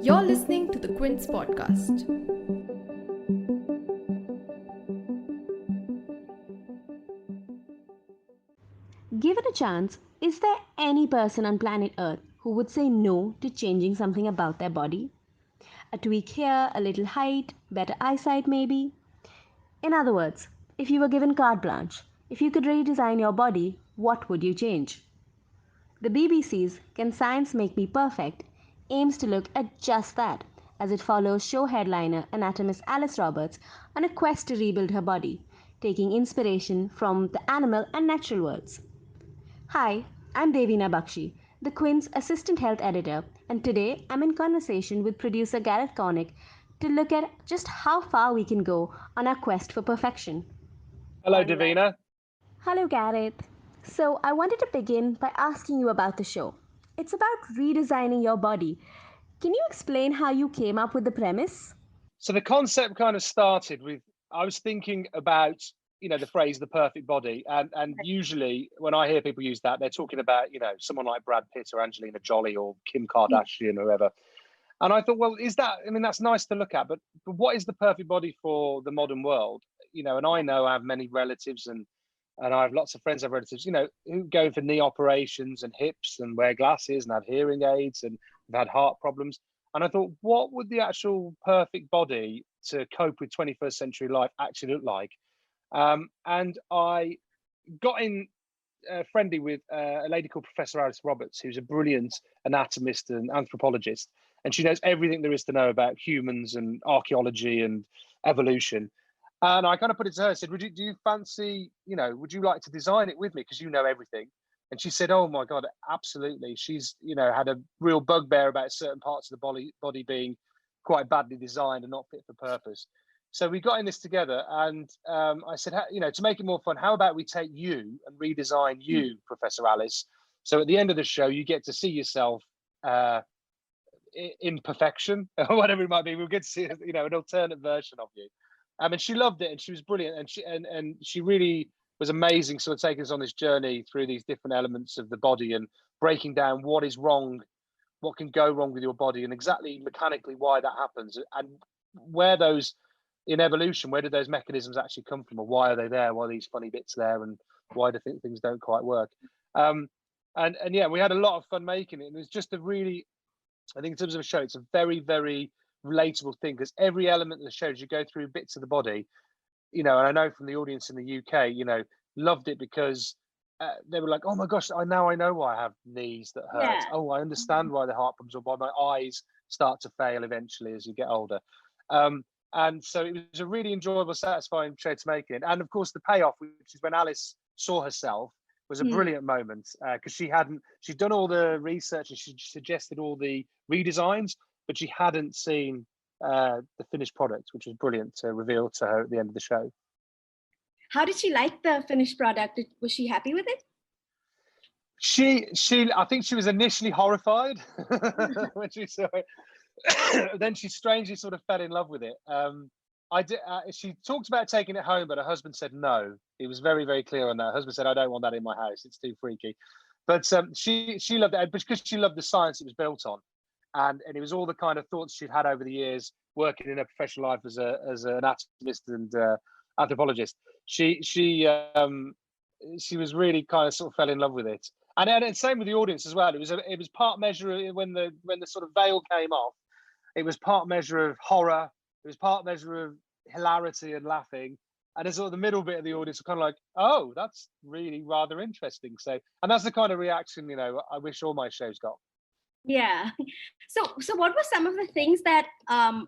You're listening to the Quint's podcast. Given a chance, is there any person on planet Earth who would say no to changing something about their body? A tweak here, a little height, better eyesight maybe? In other words, if you were given carte blanche, if you could redesign your body, what would you change? The BBC's Can Science Make Me Perfect aims to look at just that, as it follows show headliner anatomist Alice Roberts on a quest to rebuild her body, taking inspiration from the animal and natural worlds. Hi, I'm Devina Buckshee, the Quint's assistant health editor, and today I'm in conversation with producer Gareth Cornick to look at just how far we can go on our quest for perfection. Hello, Devina. Hello, Gareth. So, I wanted to begin by asking you about the show. It's about redesigning your body. Can you explain how you came up with the premise? So the concept kind of started with, I was thinking about, the phrase "the perfect body," and usually when I hear people use that, they're talking about, someone like Brad Pitt or Angelina Jolie or Kim Kardashian or whoever. And I thought, well, that's nice to look at, but what is the perfect body for the modern world? And I know I have many relatives and I have lots of friends, have relatives, who go for knee operations and hips and wear glasses and have hearing aids and have had heart problems. And I thought, what would the actual perfect body to cope with 21st century life actually look like? And I got in friendly with a lady called Professor Alice Roberts, who's a brilliant anatomist and anthropologist. And she knows everything there is to know about humans and archaeology and evolution. And I kind of put it to her, I said, do you fancy, would you like to design it with me? Because you know everything. And she said, oh my God, absolutely. She's, had a real bugbear about certain parts of the body being quite badly designed and not fit for purpose. So we got in this together and I said, to make it more fun, how about we take you and redesign you, Professor Alice? So at the end of the show, you get to see yourself in perfection or whatever it might be. We'll get to see, an alternate version of you. And she loved it and she was brilliant. And she really was amazing, sort of taking us on this journey through these different elements of the body and breaking down what is wrong, what can go wrong with your body and exactly mechanically why that happens and where those in evolution, where did those mechanisms actually come from or why are they there? Why are these funny bits there and why do things don't quite work? And yeah, we had a lot of fun making it. And it was just a really, I think in terms of a show, it's a very, very relatable thing because every element of the show, as you go through bits of the body, and I know from the audience in the UK, loved it because they were like, oh my gosh, I know why I have knees that hurt. Yeah. Oh, I understand why the heart problems or why my eyes start to fail eventually as you get older. And so it was a really enjoyable, satisfying show to make it. And of course, the payoff, which is when Alice saw herself, was a brilliant moment because she'd done all the research and she suggested all the redesigns, but she hadn't seen the finished product, which was brilliant to reveal to her at the end of the show. How did she like the finished product? Was she happy with it? I think she was initially horrified when she saw it. Then she strangely sort of fell in love with it. She talked about taking it home, but her husband said no. He was very, very clear on that. Her husband said, I don't want that in my house. It's too freaky. But she loved it because she loved the science it was built on. And it was all the kind of thoughts she'd had over the years working in her professional life as an anatomist and anthropologist. She was really kind of sort of fell in love with it. And same with the audience as well. It was part measure when the sort of veil came off. It was part measure of horror. It was part measure of hilarity and laughing. And as sort of the middle bit of the audience were kind of like, oh, that's really rather interesting. So, and that's the kind of reaction, I wish all my shows got. Yeah. So what were some of the things that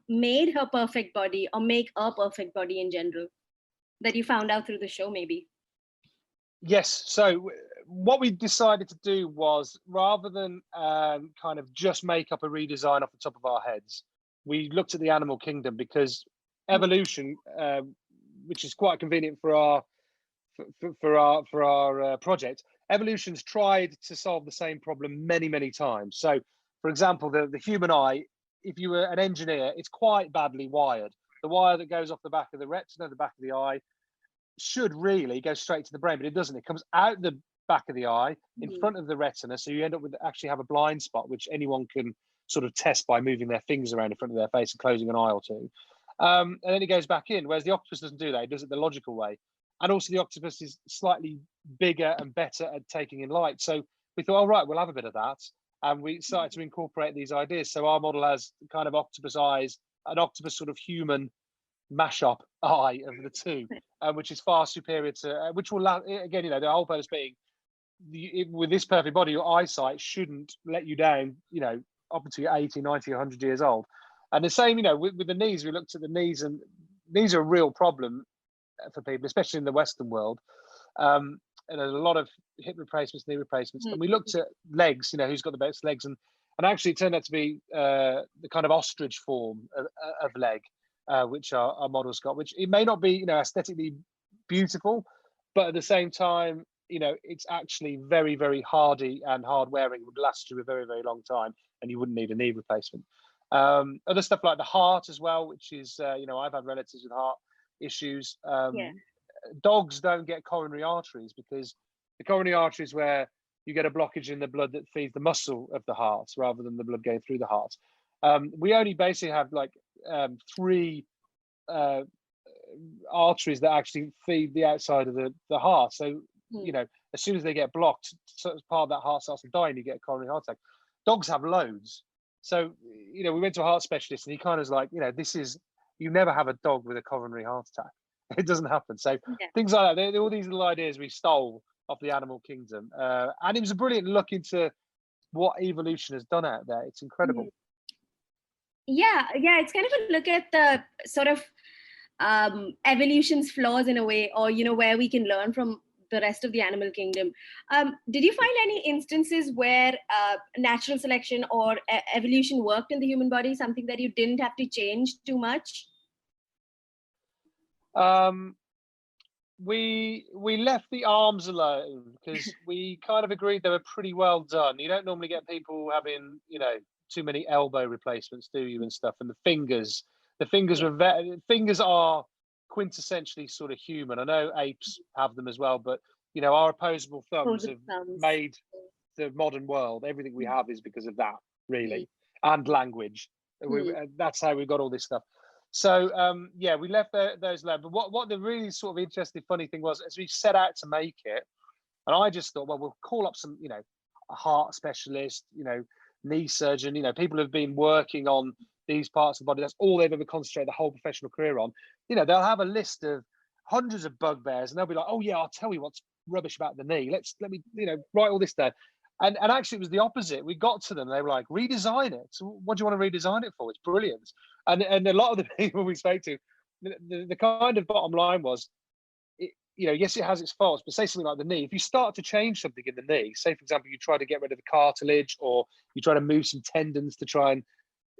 made her perfect body or make a perfect body in general that you found out through the show maybe? Yes. So what we decided to do was rather than kind of just make up a redesign off the top of our heads, we looked at the animal kingdom because evolution, which is quite convenient for our project, evolution's tried to solve the same problem many, many times. So, for example, the human eye, if you were an engineer, it's quite badly wired. The wire that goes off the back of the retina, the back of the eye, should really go straight to the brain, but it doesn't. It comes out the back of the eye, in front of the retina. So you end up with actually have a blind spot, which anyone can sort of test by moving their fingers around in front of their face and closing an eye or two. And then it goes back in, whereas the octopus doesn't do that. It does it the logical way. And also the octopus is slightly bigger and better at taking in light. So we thought, all right, we'll have a bit of that. And we started to incorporate these ideas. So our model has kind of octopus eyes, an octopus sort of human mashup eye of the two, which is far superior to, which will, again, the whole purpose being, with this perfect body, your eyesight shouldn't let you down, up until you're 80, 90, 100 years old. And the same, with the knees, we looked at the knees, and knees are a real problem for people, especially in the Western world. And there's a lot of hip replacements, knee replacements. And we looked at legs, who's got the best legs. And actually it turned out to be the kind of ostrich form of leg, which our models got, which it may not be, aesthetically beautiful, but at the same time, it's actually very, very hardy and hard wearing, would last you a very, very long time, and you wouldn't need a knee replacement. Other stuff like the heart as well, which is, I've had relatives with heart issues. Dogs don't get coronary arteries because the coronary artery is where you get a blockage in the blood that feeds the muscle of the heart rather than the blood going through the heart. We only basically have like 3 arteries that actually feed the outside of the heart. So, as soon as they get blocked, so part of that heart starts to die and you get a coronary heart attack. Dogs have loads. So, we went to a heart specialist and he kind of was like, you never have a dog with a coronary heart attack. It doesn't happen. So things like that, all these little ideas we stole off the animal kingdom. And it was a brilliant look into what evolution has done out there. It's incredible. Yeah, it's kind of a look at the sort of evolution's flaws in a way, or, where we can learn from the rest of the animal kingdom. Did you find any instances where natural selection or evolution worked in the human body, something that you didn't have to change too much? We left the arms alone because we kind of agreed they were pretty well done. You don't normally get people having, too many elbow replacements, do you, and stuff. And the fingers fingers are quintessentially sort of human. I know apes have them as well, but our opposable thumbs have made the modern world. Everything we have is because of that, really, and language. That's how we got all this stuff. So we left those alone. But what the really sort of interesting, funny thing was, as we set out to make it, and I just thought, well, we'll call up some, a heart specialist, knee surgeon, people who've been working on these parts of the body. That's all they've ever concentrated their whole professional career on. They'll have a list of hundreds of bugbears, and they'll be like, oh yeah, I'll tell you what's rubbish about the knee. Let me, write all this down. And actually, it was the opposite. We got to them, and they were like, redesign it. So what do you want to redesign it for? It's brilliant. And a lot of the people we spoke to, the kind of bottom line was, yes, it has its faults, but say something like the knee. If you start to change something in the knee, say, for example, you try to get rid of the cartilage, or you try to move some tendons to try and,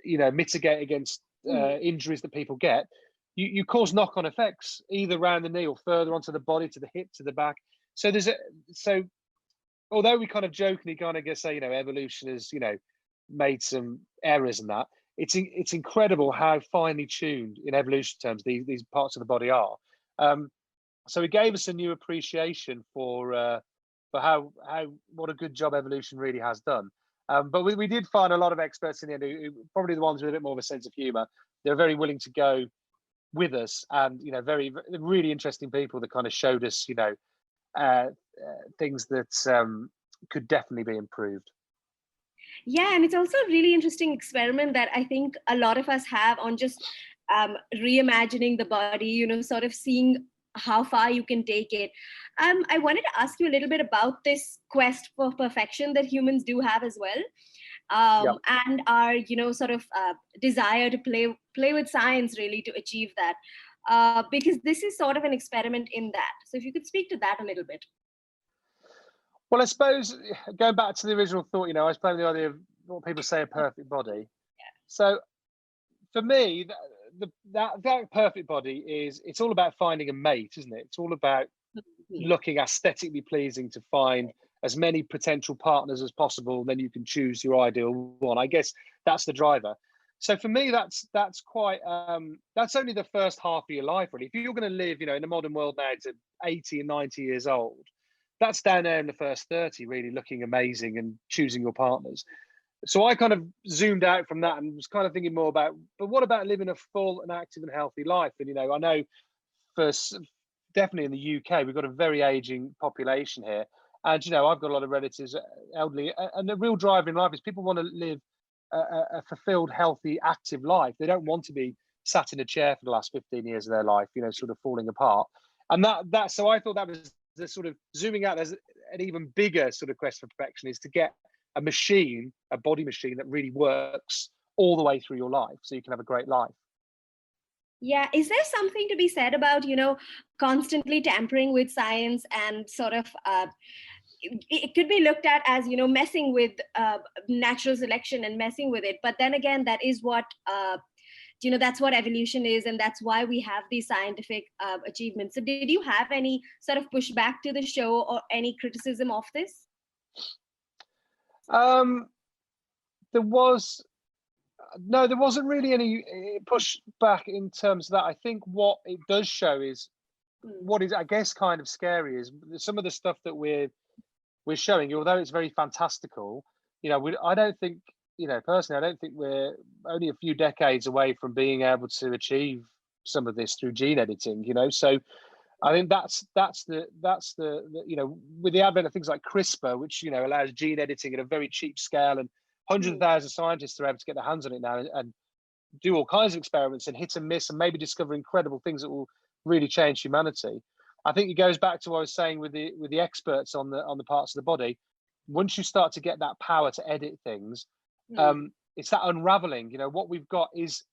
mitigate against injuries that people get, you cause knock-on effects either around the knee or further onto the body, to the hip, to the back. So although we kind of jokingly kind of say, evolution has, made some errors in that, it's incredible how finely tuned in evolution terms these parts of the body are. So it gave us a new appreciation for what a good job evolution really has done. But we did find a lot of experts in the end, who probably the ones with a bit more of a sense of humour. They're very willing to go with us, and very really interesting people that kind of showed us things that could definitely be improved. Yeah, and it's also a really interesting experiment that I think a lot of us have on just reimagining the body, sort of seeing how far you can take it. I wanted to ask you a little bit about this quest for perfection that humans do have as well, and our, sort of desire to play with science really to achieve that, because this is sort of an experiment in that. So if you could speak to that a little bit. Well, I suppose going back to the original thought, I was playing the idea of what people say a perfect body. Yeah. So for me, that perfect body it's all about finding a mate, isn't it? It's all about looking aesthetically pleasing to find as many potential partners as possible. Then you can choose your ideal one. I guess that's the driver. So for me, that's quite that's only the first half of your life, really. If you're going to live, in the modern world now to 80 and 90 years old, that's down there in the first 30, really looking amazing and choosing your partners. So I kind of zoomed out from that and was kind of thinking more about, but what about living a full and active and healthy life? And, I know definitely in the UK, we've got a very aging population here. And, I've got a lot of relatives, elderly, and the real drive in life is people want to live a fulfilled, healthy, active life. They don't want to be sat in a chair for the last 15 years of their life, sort of falling apart. And so I thought that was the sort of zooming out. There's an even bigger sort of quest for perfection, is to get a body machine that really works all the way through your life, so you can have a great life. Yeah. Is there something to be said about, constantly tampering with science and sort of, it could be looked at as, messing with natural selection and messing with it. But then again, that is what, that's what evolution is. And that's why we have these scientific achievements. So did you have any sort of pushback to the show or any criticism of this? There wasn't really any pushback in terms of that. I think what it does show is what is, I guess, kind of scary is some of the stuff that we're showing, although it's very fantastical. I don't think, personally, I don't think we're only a few decades away from being able to achieve some of this through gene editing. So I think that's the with the advent of things like CRISPR, which allows gene editing at a very cheap scale, and hundreds of thousands of scientists are able to get their hands on it now and do all kinds of experiments and hit and miss and maybe discover incredible things that will really change humanity. I think it goes back to what I was saying with the experts on the parts of the body. Once you start to get that power to edit things, it's that unraveling. What we've got is,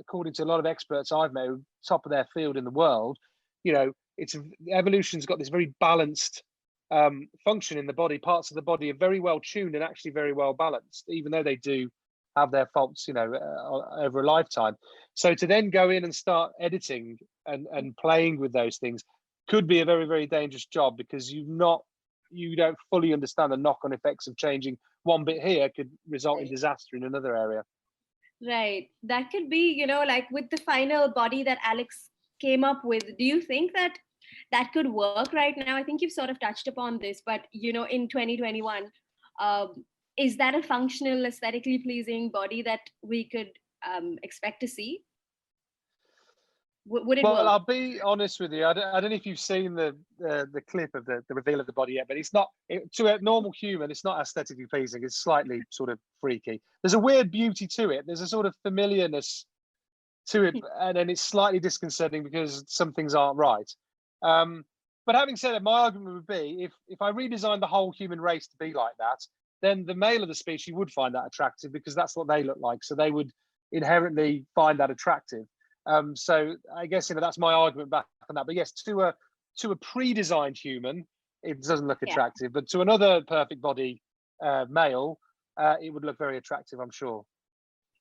according to a lot of experts I've met, top of their field in the world, evolution's got this very balanced function in the body. Parts of the body are very well tuned and actually very well balanced, even though they do have their faults, over a lifetime. So to then go in and start editing and playing with those things could be a very, very dangerous job, because you don't fully understand the knock-on effects of changing one bit here could result in disaster in another area. Right. That could be, like with the final body that Alex came up with. Do you think that could work right now? I think you've sort of touched upon this, but, in 2021, is that a functional, aesthetically pleasing body that we could expect to see? Would it work? Well, I'll be honest with you. I don't know if you've seen the clip of the reveal of the body yet, but it's not, to a normal human, it's not aesthetically pleasing. It's slightly sort of freaky. There's a weird beauty to it. There's a sort of familiarness to it, and then it's slightly disconcerting because some things aren't right. But having said that, my argument would be if I redesigned the whole human race to be like that, then the male of the species would find that attractive, because that's what they look like. So they would inherently find that attractive. So I guess that's my argument back on that. But yes, to a pre-designed human, it doesn't look attractive. But to another perfect body male, it would look very attractive, I'm sure.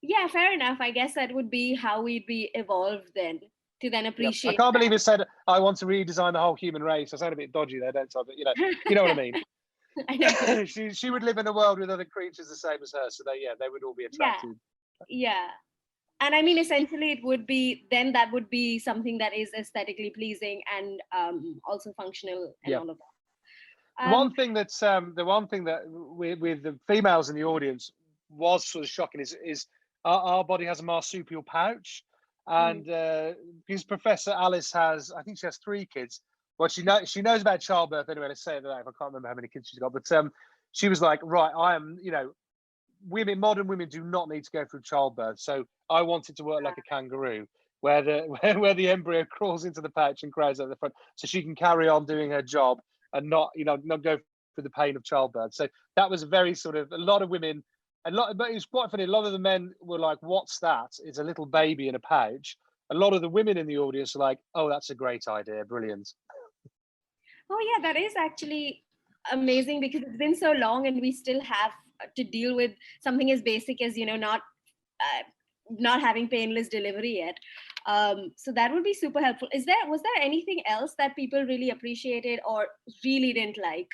Yeah, fair enough. I guess that would be how we'd be evolved then, to then appreciate. I can't believe it said I want to redesign the whole human race. I sound a bit dodgy there, don't I? But you know what I mean. I know. she would live in a world with other creatures the same as her, so they would all be attractive. Yeah. And I mean, essentially, it would be then that would be something that is aesthetically pleasing and also functional and all of that. The one thing that with the females in the audience was sort of shocking is our body has a marsupial pouch, and because Professor Alice has, I think she has 3 kids. Well, she knows about childbirth anyway. Let's say that I can't remember how many kids she's got, but she was like, right, I am, modern women do not need to go through childbirth, so I want it to work like a kangaroo, where the embryo crawls into the pouch and grows at the front, so she can carry on doing her job and not go through the pain of childbirth. So that was very sort of, a lot of women, but it was quite funny. A lot of the men were like, "What's that? It's a little baby in a pouch." A lot of the women in the audience are like, "Oh, that's a great idea, brilliant." Oh yeah, that is actually amazing, because it's been so long and we still have to deal with something as basic as not having painless delivery yet. So that would be super helpful. Was there anything else that people really appreciated or really didn't like?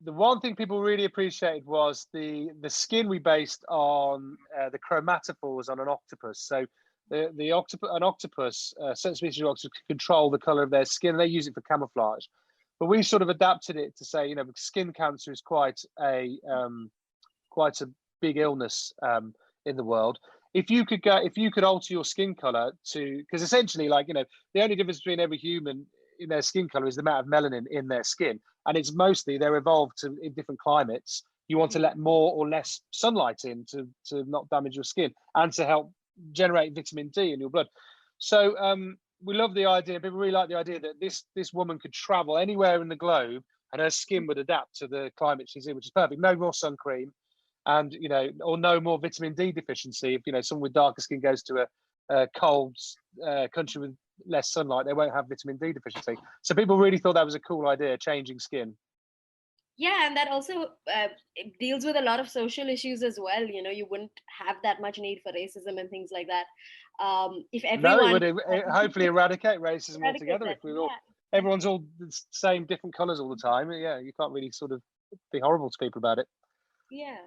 The one thing people really appreciated was the skin we based on the chromatophores on an octopus. So An octopus, certain species of octopus control the color of their skin. They use it for camouflage, but we sort of adapted it to say, skin cancer is quite a big illness in the world. If you could alter your skin color because essentially, the only difference between every human in their skin color is the amount of melanin in their skin, and it's mostly they're evolved in different climates. You want to let more or less sunlight in to not damage your skin and to help generate vitamin D in your blood. So we love the idea. People really like the idea that this woman could travel anywhere in the globe and her skin would adapt to the climate she's in, which is perfect. No more sun cream, and or no more vitamin D deficiency. If someone with darker skin goes to a cold country with less sunlight, they won't have vitamin D deficiency. So people really thought that was a cool idea, changing skin. Yeah, and that also it deals with a lot of social issues as well. You wouldn't have that much need for racism and things like that. If everyone, no, it would hopefully eradicate racism altogether. If we were everyone's all the same, different colors all the time. Yeah, you can't really sort of be horrible to people about it. Yeah.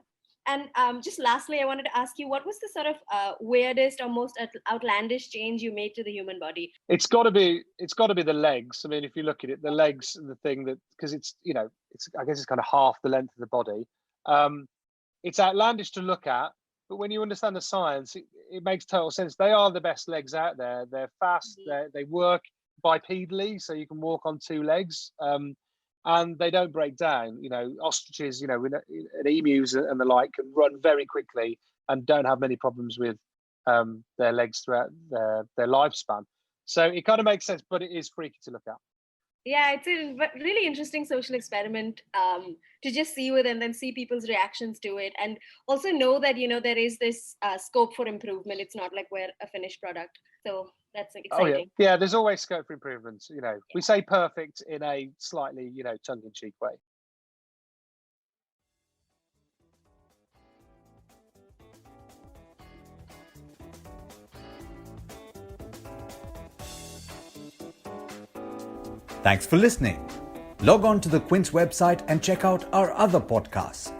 And just lastly, I wanted to ask you, what was the sort of weirdest or most outlandish change you made to the human body? It's got to be the legs. I mean, if you look at it, the legs are the thing that, because it's I guess it's kind of half the length of the body. It's outlandish to look at, but when you understand the science, it makes total sense. They are the best legs out there. They're fast. Mm-hmm. They work bipedally, so you can walk on two legs. And they don't break down. Ostriches, and emus and the like can run very quickly and don't have many problems with their legs throughout their lifespan. So it kind of makes sense, but it is freaky to look at. Yeah, it's a really interesting social experiment to just see with and then see people's reactions to it, and also know that there is this scope for improvement. It's not like we're a finished product. So that's exciting. Oh, yeah, there's always scope for improvements. We say perfect in a slightly tongue-in-cheek way. Thanks for listening. Log on to the Quint's website and check out our other podcasts